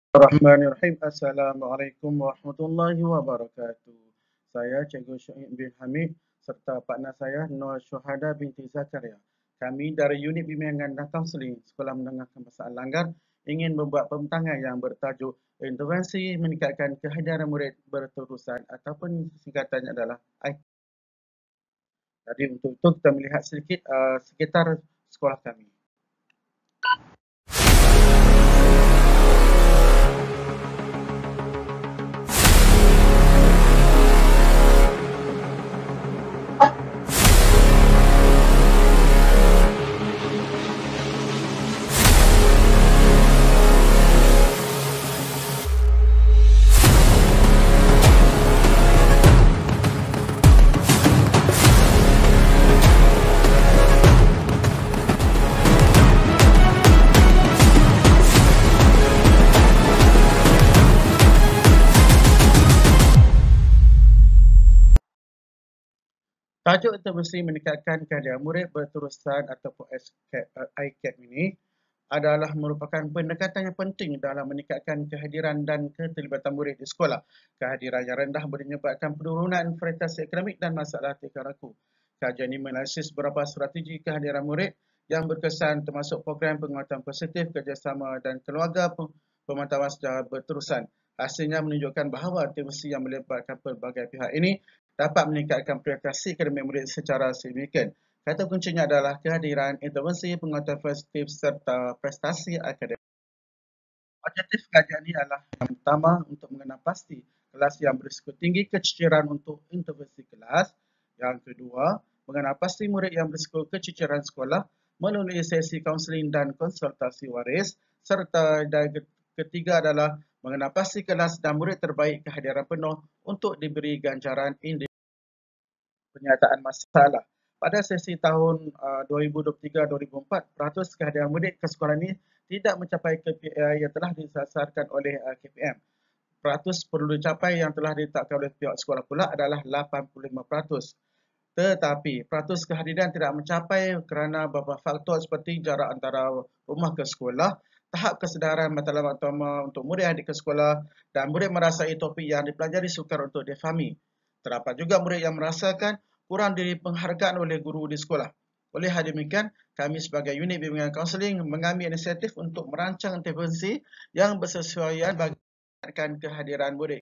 Bismillahirrahmanirrahim. Assalamualaikum warahmatullahi wabarakatuh. Saya Cikgu Syuib bin Hamid serta partner saya Nur Syuhada binti Zakaria. Kami dari Unit Bimbingan dan Kaunseling Sekolah Menengah Kebangsaan Langgar ingin membuat pembentangan yang bertajuk Intervensi Meningkatkan Kehadiran Murid Berterusan ataupun singkatannya adalah IKE. Jadi untuk itu kita melihat sedikit sekitar sekolah kami. Tajuk intervensi meningkatkan kehadiran murid berterusan ataupun ICAP ini adalah merupakan pendekatan yang penting dalam meningkatkan kehadiran dan keterlibatan murid di sekolah. Kehadiran yang rendah boleh menyebabkan penurunan prestasi akademik dan masalah tingkah laku. Kajian ini menganalisis beberapa strategi kehadiran murid yang berkesan termasuk program penguatan positif, kerjasama dan keluarga pemantauan secara berterusan. Hasilnya menunjukkan bahawa intervensi yang melibatkan pelbagai pihak ini dapat meningkatkan prestasi akademik murid secara signifikan. Kata kuncinya adalah kehadiran intervensi penguatan positif serta prestasi akademik. Objektif kajian ini adalah yang pertama untuk mengenal pasti kelas yang berisiko tinggi kececeran untuk intervensi kelas. Yang kedua, mengenal pasti murid yang berisiko kececeran sekolah melalui sesi kaunseling dan konsultasi waris. Serta ketiga adalah mengenal pasti kelas dan murid terbaik kehadiran penuh untuk diberi ganjaran individu. Penyataan masalah. Pada sesi tahun 2023-2024, peratus kehadiran murid ke sekolah ini tidak mencapai KPI yang telah disasarkan oleh KPM. Peratus perlu dicapai yang telah ditetapkan oleh pihak sekolah pula adalah 85%. Tetapi peratus kehadiran tidak mencapai kerana beberapa faktor seperti jarak antara rumah ke sekolah, tahap kesedaran matlamat utama untuk murid hadir ke sekolah dan murid merasai topik yang dipelajari sukar untuk difahami. Terdapat juga murid yang merasakan kurang diberi penghargaan oleh guru di sekolah. Oleh hal demikian, kami sebagai unit bimbingan kaunseling mengambil inisiatif untuk merancang intervensi yang bersesuaian bagi meningkatkan kehadiran murid.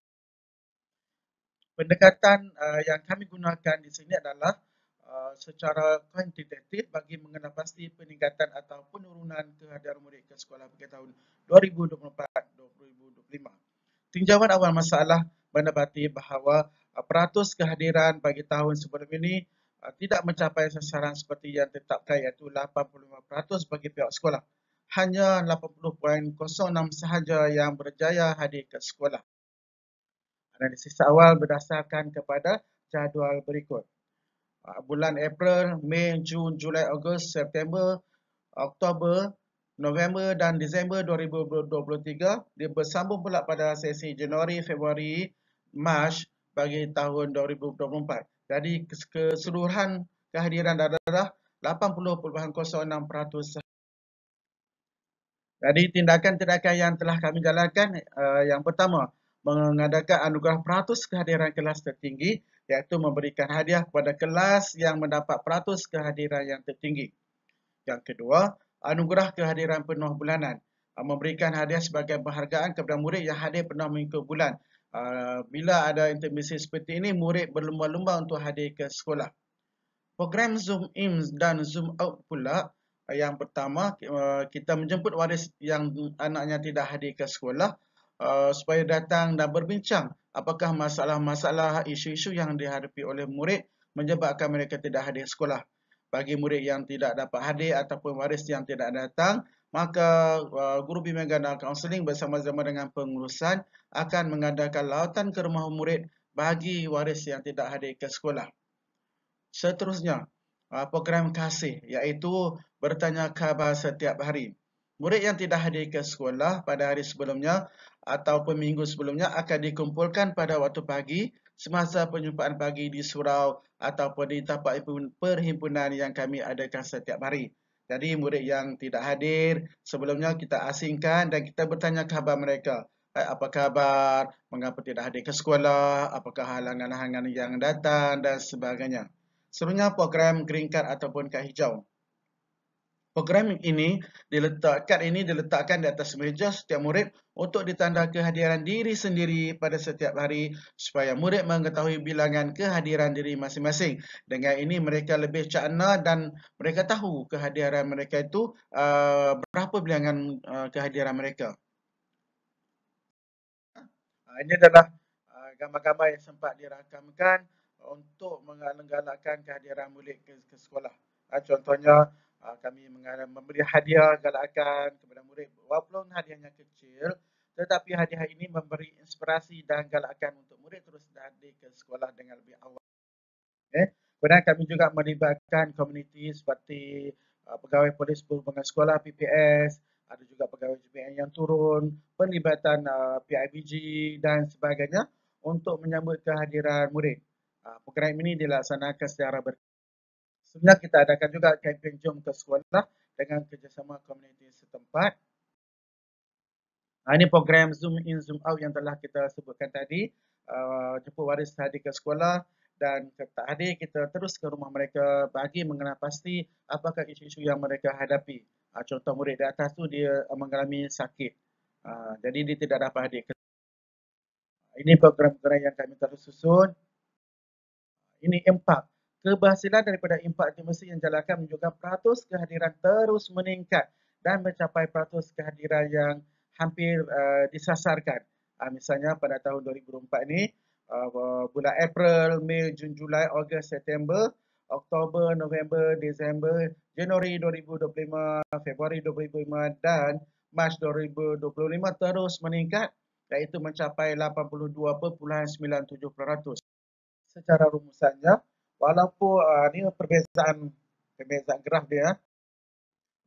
Pendekatan yang kami gunakan di sini adalah secara kuantitatif bagi mengenal pasti peningkatan atau penurunan kehadiran murid ke sekolah pada tahun 2024-2025. Tinjauan awal masalah mendapati bahawa peratus kehadiran bagi tahun sebelum ini tidak mencapai sasaran seperti yang ditetapkan iaitu 85% bagi pihak sekolah. Hanya 80.06 sahaja yang berjaya hadir ke sekolah. Analisis awal berdasarkan kepada jadual berikut. Bulan April, Mei, Jun, Julai, Ogos, September, Oktober, November dan Disember 2023. Dia bersambung pula pada sesi Januari, Februari, Mac bagi tahun 2024. Jadi keseluruhan kehadiran adalah 80.06%. Jadi tindakan-tindakan yang telah kami jalankan, yang pertama, mengadakan anugerah peratus kehadiran kelas tertinggi, iaitu memberikan hadiah kepada kelas yang mendapat peratus kehadiran yang tertinggi. Yang kedua, anugerah kehadiran penuh bulanan, memberikan hadiah sebagai penghargaan kepada murid yang hadir penuh mengikut bulan. Bila ada intervensi seperti ini, murid berlumba-lumba untuk hadir ke sekolah. Program Zoom in dan Zoom out pula. Yang pertama, kita menjemput waris yang anaknya tidak hadir ke sekolah supaya datang dan berbincang apakah masalah-masalah, isu-isu yang dihadapi oleh murid menyebabkan mereka tidak hadir sekolah. Bagi murid yang tidak dapat hadir ataupun waris yang tidak datang, maka guru bimbingan dan kaunseling bersama-sama dengan pengurusan akan mengadakan lawatan ke rumah murid bagi waris yang tidak hadir ke sekolah. Seterusnya, program kasih iaitu bertanya khabar setiap hari. Murid yang tidak hadir ke sekolah pada hari sebelumnya ataupun minggu sebelumnya akan dikumpulkan pada waktu pagi semasa penjumpaan pagi di surau ataupun di tapak perhimpunan yang kami adakan setiap hari. Jadi murid yang tidak hadir sebelumnya kita asingkan dan kita bertanya khabar mereka. Apa khabar, mengapa tidak hadir ke sekolah, apakah halangan-halangan yang datang dan sebagainya. Sebenarnya program Green Card ataupun kad hijau. Program ini diletakkan di atas meja setiap murid untuk ditanda kehadiran diri sendiri pada setiap hari supaya murid mengetahui bilangan kehadiran diri masing-masing. Dengan ini mereka lebih cakna dan mereka tahu kehadiran mereka itu berapa bilangan kehadiran mereka. Ini adalah gambar-gambar yang sempat dirakamkan untuk menggalakkan kehadiran murid ke sekolah. Contohnya kami memberi hadiah galakan kepada murid walaupun hadiahnya kecil, tetapi hadiah ini memberi inspirasi dan galakan untuk murid terus hadir ke sekolah dengan lebih awal. Kemudian kami juga melibatkan komuniti seperti pegawai polis berhubungan sekolah PPS, ada juga pegawai JPN yang turun, penlibatan PIBG dan sebagainya untuk menyambut kehadiran murid. Program ini dilaksanakan secara sebenarnya kita adakan juga kempen Jom ke Sekolah dengan kerjasama komuniti setempat. Ini program Zoom In Zoom Out yang telah kita sebutkan tadi. Jemput waris hadir ke sekolah dan tak hadir kita terus ke rumah mereka bagi mengenal pasti apakah isu-isu yang mereka hadapi. Contoh murid di atas tu dia mengalami sakit. Jadi dia tidak dapat hadir. Ini program-program yang kami terus susun. Ini impak. Keberhasilan daripada impak aktivasi yang dijalankan menunjukkan peratus kehadiran terus meningkat dan mencapai peratus kehadiran yang hampir disasarkan. Misalnya pada tahun 2004 ini, bulan April, Mei, Jun, Julai, Ogos, September, Oktober, November, Disember, Januari 2025, Februari 2025 dan Mac 2025 terus meningkat iaitu mencapai 82.97%. Secara rumusannya, walaupun ini perbezaan graf dia,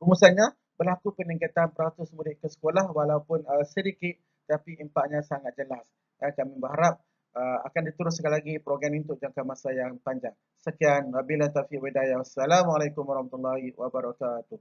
rumusannya berlaku peningkatan peratus murid ke sekolah walaupun sedikit tapi impaknya sangat jelas. Kami berharap akan diteruskan lagi program ini untuk jangka masa yang panjang. Sekian, wabillahi taufiq wal hidayah. Wassalamualaikum warahmatullahi wabarakatuh.